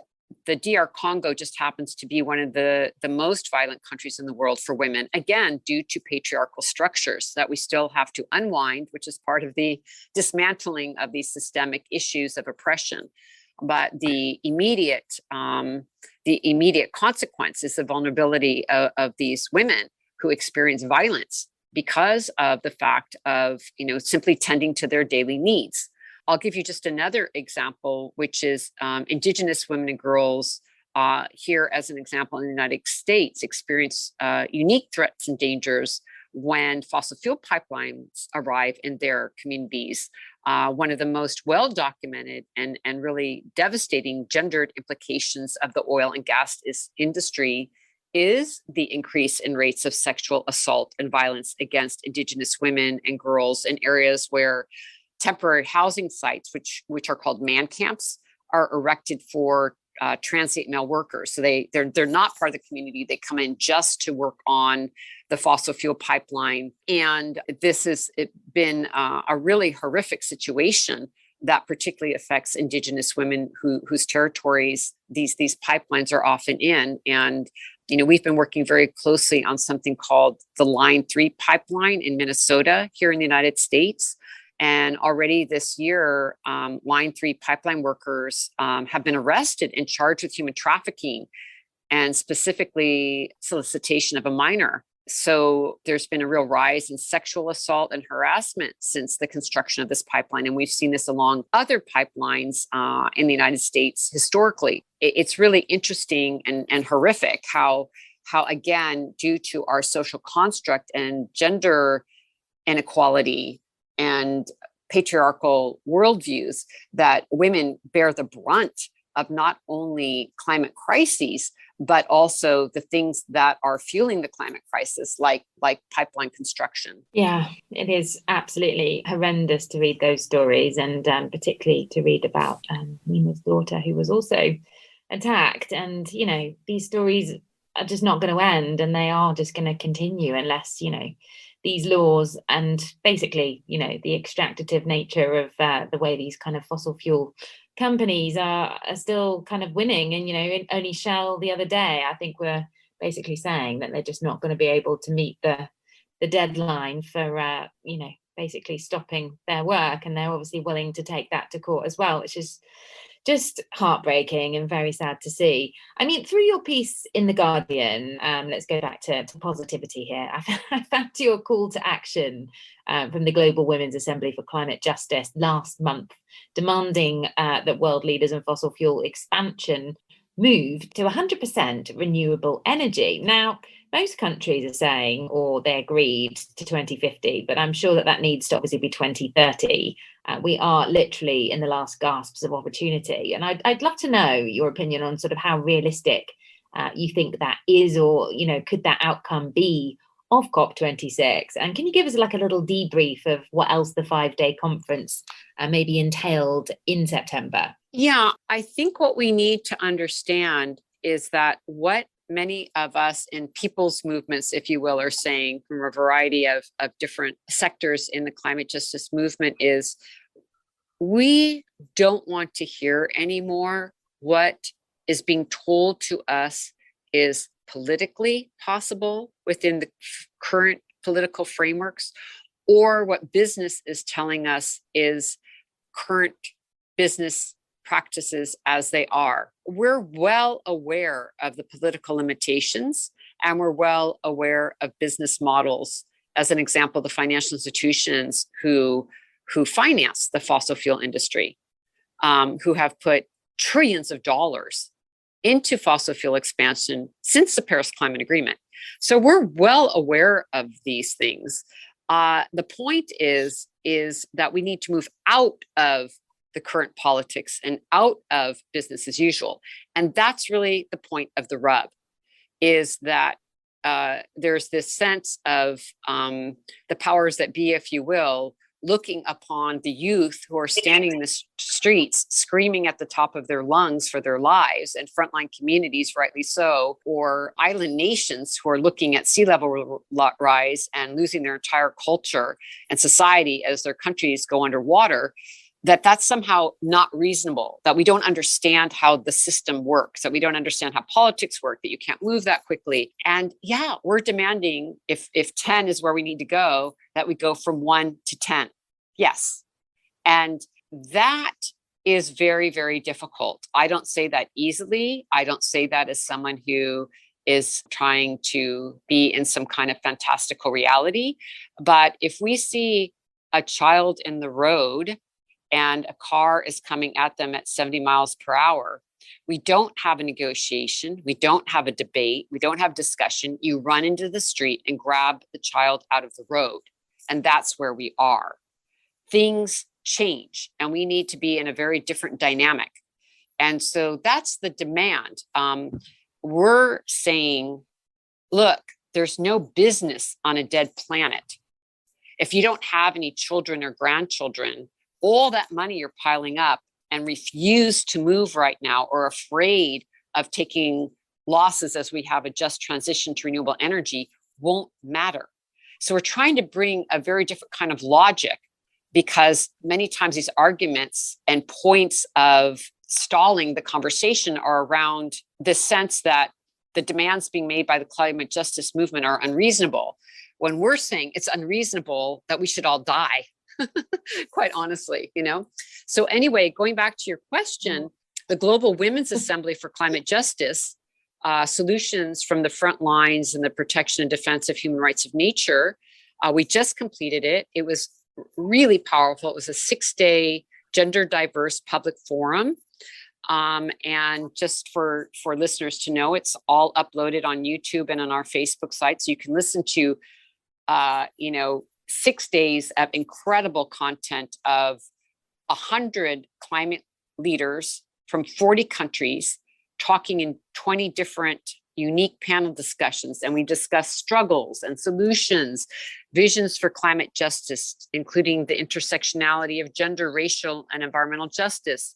the DR Congo just happens to be one of the most violent countries in the world for women, again, due to patriarchal structures that we still have to unwind, which is part of the dismantling of these systemic issues of oppression. But the immediate consequence is the vulnerability of these women who experience violence because of the fact of, simply tending to their daily needs. I'll give you just another example, which is Indigenous women and girls here, as an example, in the United States, experience unique threats and dangers when fossil fuel pipelines arrive in their communities. one of the most well-documented and really devastating gendered implications of the oil and gas industry is the increase in rates of sexual assault and violence against Indigenous women and girls in areas where temporary housing sites, which are called man camps, are erected for transient male workers. So they're not part of the community. They come in just to work on the fossil fuel pipeline. And this has been a really horrific situation that particularly affects Indigenous women whose territories these pipelines are often in. And we've been working very closely on something called the Line 3 pipeline in Minnesota here in the United States. And already this year, Line 3 pipeline workers have been arrested and charged with human trafficking and specifically solicitation of a minor. So there's been a real rise in sexual assault and harassment since the construction of this pipeline. And we've seen this along other pipelines in the United States historically. It's really interesting and horrific how, again, due to our social construct and gender inequality and patriarchal worldviews, that women bear the brunt of not only climate crises, but also the things that are fueling the climate crisis, like pipeline construction. Yeah, it is absolutely horrendous to read those stories, and particularly to read about Nina's daughter, who was also attacked. And, these stories are just not going to end, and they are just going to continue unless, these laws and basically, the extractive nature of the way these kind of fossil fuel companies are still kind of winning. And, only Shell the other day, I think, were basically saying that they're just not going to be able to meet the deadline for, basically stopping their work. And they're obviously willing to take that to court as well, which is just heartbreaking and very sad to see. I mean, through your piece in The Guardian, let's go back to positivity here. I found your call to action from the Global Women's Assembly for Climate Justice last month, demanding that world leaders in fossil fuel expansion move to 100% renewable energy. Now, most countries are saying, or they agreed to 2050, but I'm sure that needs to obviously be 2030. We are literally in the last gasps of opportunity. And I'd love to know your opinion on sort of how realistic you think that is, or, could that outcome be of COP26? And can you give us like a little debrief of what else the 5-day conference maybe entailed in September? Yeah, I think what we need to understand is that what many of us in people's movements, if you will, are saying from a variety of different sectors in the climate justice movement is we don't want to hear anymore what is being told to us is politically possible within the current political frameworks, or what business is telling us is current business practices as they are. We're well aware of the political limitations, and we're well aware of business models. As an example, the financial institutions who finance the fossil fuel industry, who have put trillions of dollars into fossil fuel expansion since the Paris Climate Agreement. So we're well aware of these things. The point is that we need to move out of the current politics and out of business as usual. And that's really the point of the rub, is that there's this sense of the powers that be, if you will, looking upon the youth who are standing in the streets screaming at the top of their lungs for their lives, and frontline communities, rightly so, or island nations who are looking at sea level rise and losing their entire culture and society as their countries go underwater. That's somehow not reasonable, that we don't understand how the system works, that we don't understand how politics work, that you can't move that quickly. And yeah, we're demanding, if 10 is where we need to go, that we go from 1 to 10. Yes. And that is very, very difficult. I don't say that easily. I don't say that as someone who is trying to be in some kind of fantastical reality. But if we see a child in the road and a car is coming at them at 70 miles per hour, we don't have a negotiation. We don't have a debate. We don't have discussion. You run into the street and grab the child out of the road. And that's where we are. Things change, and we need to be in a very different dynamic. And so that's the demand. We're saying, look, there's no business on a dead planet. If you don't have any children or grandchildren, all that money you're piling up and refuse to move right now, or afraid of taking losses as we have a just transition to renewable energy, won't matter. So we're trying to bring a very different kind of logic, because many times these arguments and points of stalling the conversation are around this sense that the demands being made by the climate justice movement are unreasonable, when we're saying it's unreasonable that we should all die, quite honestly, So anyway, going back to your question, the Global Women's Assembly for Climate Justice, Solutions from the Front Lines and the Protection and Defense of Human Rights of Nature, we just completed it. It was really powerful. It was a 6-day gender diverse public forum. And just for listeners to know, it's all uploaded on YouTube and on our Facebook site. So you can listen to, 6 days of incredible content of 100 climate leaders from 40 countries talking in 20 different unique panel discussions. And we discuss struggles and solutions, visions for climate justice, including the intersectionality of gender, racial, and environmental justice,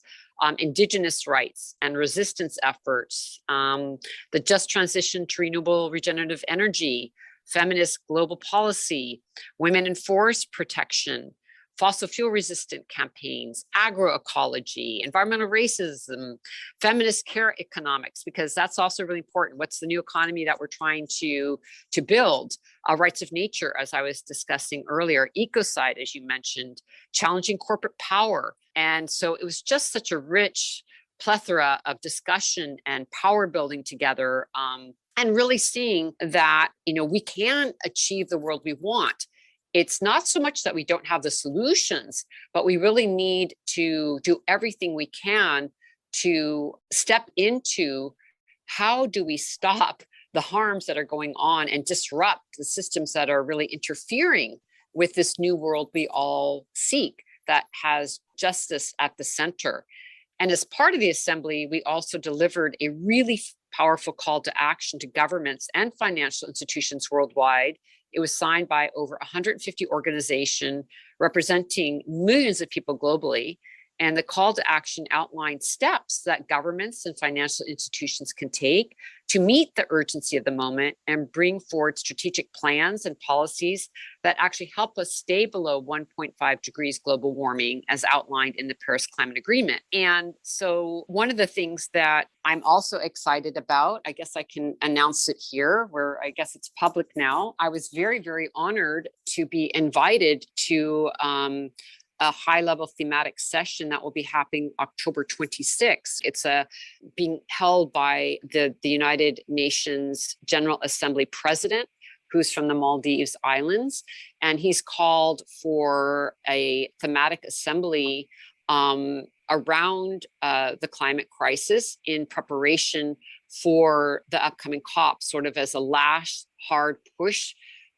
Indigenous rights and resistance efforts, the just transition to renewable regenerative energy, feminist global policy, women in forest protection, fossil fuel resistant campaigns, agroecology, environmental racism, feminist care economics, because that's also really important. What's the new economy that we're trying to build? Rights of nature, as I was discussing earlier, ecocide, as you mentioned, challenging corporate power. And so it was just such a rich plethora of discussion and power building together, and really seeing that, we can achieve the world we want. It's not so much that we don't have the solutions, but we really need to do everything we can to step into how do we stop the harms that are going on and disrupt the systems that are really interfering with this new world we all seek, that has justice at the center. And as part of the assembly, we also delivered a really powerful call to action to governments and financial institutions worldwide. It was signed by over 150 organizations representing millions of people globally. And the call to action outlined steps that governments and financial institutions can take to meet the urgency of the moment and bring forward strategic plans and policies that actually help us stay below 1.5 degrees global warming, as outlined in the Paris Climate Agreement. And so one of the things that I'm also excited about, I guess I can announce it here, where I guess it's public now. I was very, very honored to be invited to a high-level thematic session that will be happening October 26th. It's being held by the United Nations General Assembly President, who's from the Maldives Islands. And he's called for a thematic assembly around the climate crisis in preparation for the upcoming COP, sort of as a last hard push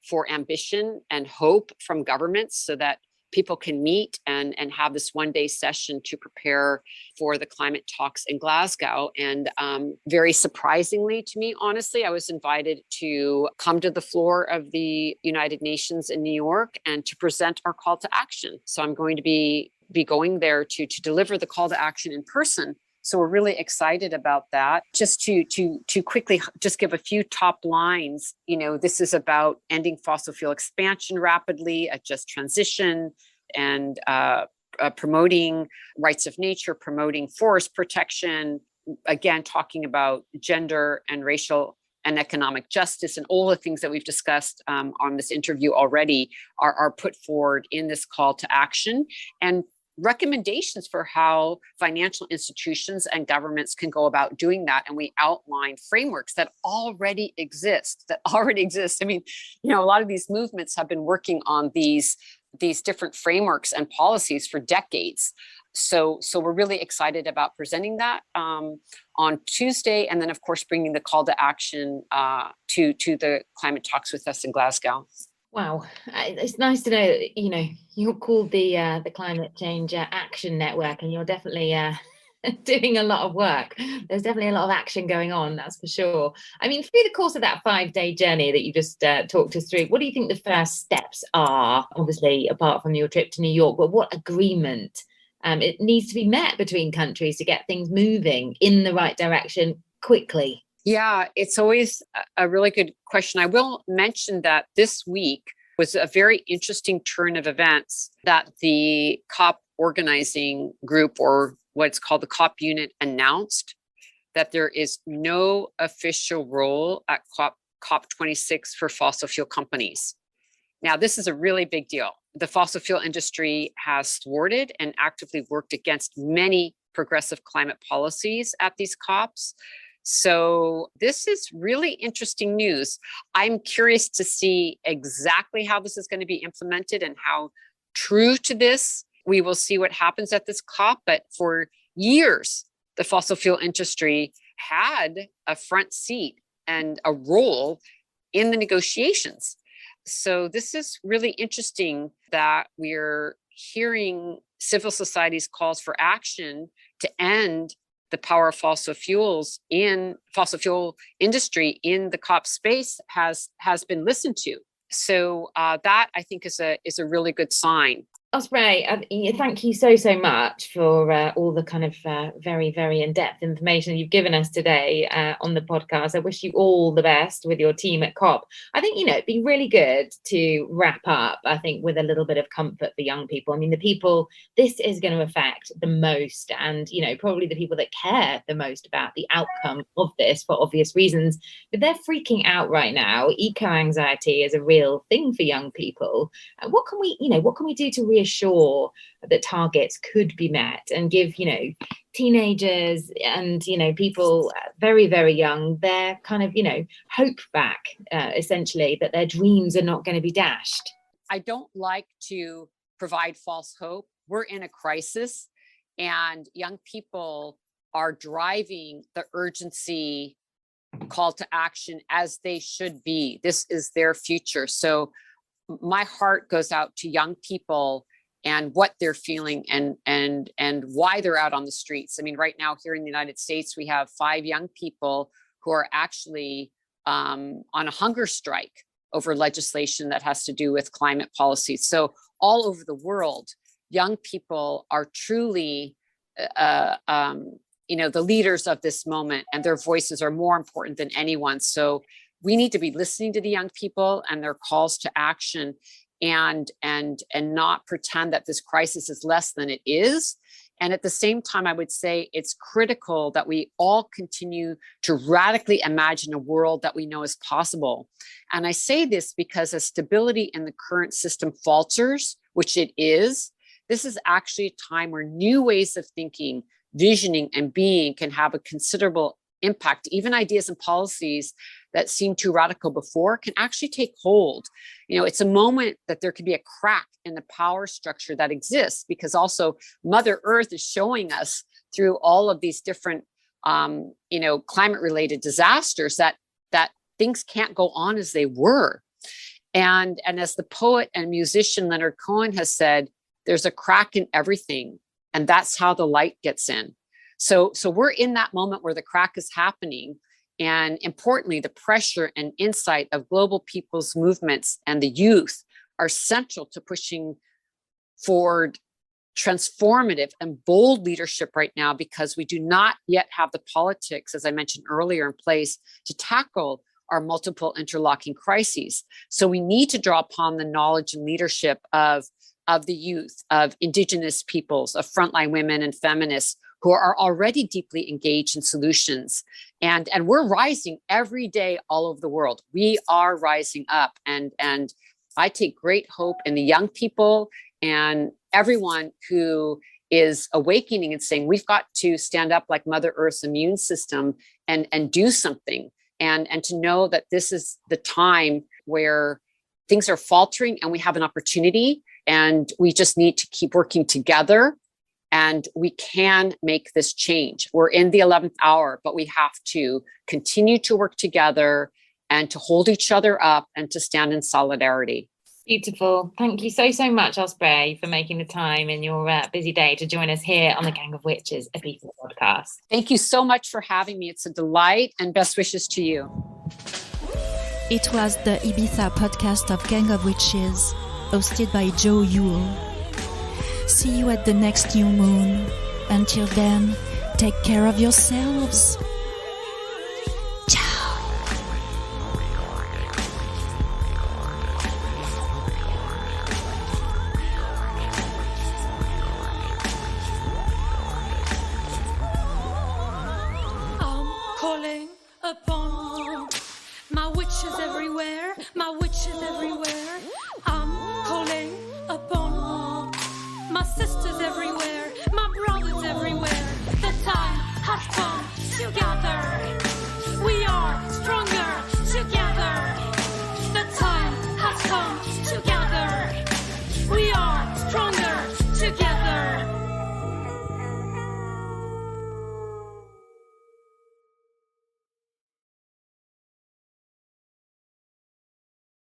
for ambition and hope from governments, so that people can meet and have this one-day session to prepare for the climate talks in Glasgow. And very surprisingly to me, honestly, I was invited to come to the floor of the United Nations in New York and to present our call to action. So I'm going to be going there to deliver the call to action in person. So we're really excited about that. Just to quickly just give a few top lines, this is about ending fossil fuel expansion rapidly, a just transition, and promoting rights of nature, promoting forest protection, again, talking about gender and racial and economic justice, and all the things that we've discussed on this interview already are put forward in this call to action, and recommendations for how financial institutions and governments can go about doing that. And we outline frameworks that already exist. I mean, a lot of these movements have been working on these different frameworks and policies for decades. So we're really excited about presenting that on Tuesday, and then of course bringing the call to action to the climate talks with us in Glasgow. Wow, it's nice to know that, you're called the Climate Change Action Network, and you're definitely doing a lot of work. There's definitely a lot of action going on, that's for sure. I mean, through the course of that 5-day journey that you just talked us through, what do you think the first steps are? Obviously, apart from your trip to New York, but what agreement it needs to be met between countries to get things moving in the right direction quickly? Yeah, it's always a really good question. I will mention that this week was a very interesting turn of events that the COP organizing group, or what's called the COP unit, announced that there is no official role at COP26 for fossil fuel companies. Now, this is a really big deal. The fossil fuel industry has thwarted and actively worked against many progressive climate policies at these COPs. So this is really interesting news. I'm curious to see exactly how this is going to be implemented and how true to this. We will see what happens at this COP. But for years, the fossil fuel industry had a front seat and a role in the negotiations. So this is really interesting that we're hearing civil society's calls for action to end the power of fossil fuel industry in the COP space has been listened to. So that, I think, is a really good sign. Osprey, thank you so much for all the kind of very, very in-depth information you've given us today on the podcast. I wish you all the best with your team at COP. I think, it'd be really good to wrap up, I think, with a little bit of comfort for young people. I mean, the people this is going to affect the most, and, probably the people that care the most about the outcome of this for obvious reasons, but they're freaking out right now. Eco-anxiety is a real thing for young people. What can we do to reassure that targets could be met and give teenagers and people very, very young their kind of hope back, essentially, that their dreams are not going to be dashed? I don't like to provide false hope. We're in a crisis, and young people are driving the urgency call to action as they should be. This is their future. So my heart goes out to young people and what they're feeling and why they're out on the streets. I mean, right now here in the United States, we have 5 young people who are actually on a hunger strike over legislation that has to do with climate policy. So all over the world, young people are truly, the leaders of this moment, and their voices are more important than anyone. So we need to be listening to the young people and their calls to action, and not pretend that this crisis is less than it is. And at the same time, I would say it's critical that we all continue to radically imagine a world that we know is possible. And I say this because as stability in the current system falters, which it is, this is actually a time where new ways of thinking, visioning, and being can have a considerable impact. Even ideas and policies that seemed too radical before can actually take hold. It's a moment that there could be a crack in the power structure that exists, because also Mother Earth is showing us through all of these different, climate related disasters that things can't go on as they were. And as the poet and musician Leonard Cohen has said, there's a crack in everything, and that's how the light gets in. So we're in that moment where the crack is happening. And importantly, the pressure and insight of global people's movements and the youth are central to pushing forward transformative and bold leadership right now, because we do not yet have the politics, as I mentioned earlier, in place to tackle our multiple interlocking crises. So we need to draw upon the knowledge and leadership of the youth, of Indigenous peoples, of frontline women and feminists who are already deeply engaged in solutions. And we're rising every day all over the world. We are rising up. And I take great hope in the young people and everyone who is awakening and saying, we've got to stand up like Mother Earth's immune system and do something. And to know that this is the time where things are faltering and we have an opportunity, and we just need to keep working together. And we can make this change. We're in the 11th hour, but we have to continue to work together and to hold each other up and to stand in solidarity. Beautiful. Thank you so much, Osprey, for making the time in your busy day to join us here on the Gang of Witches Ibiza podcast. Thank you so much for having me. It's a delight, and best wishes to you. It was the Ibiza podcast of Gang of Witches, hosted by Jo Youle. See you at the next new moon. Until then, take care of yourselves. Ciao. I'm calling upon my witches everywhere, my witches everywhere. I'm calling upon my sisters everywhere, my brothers everywhere. The time has come to gather.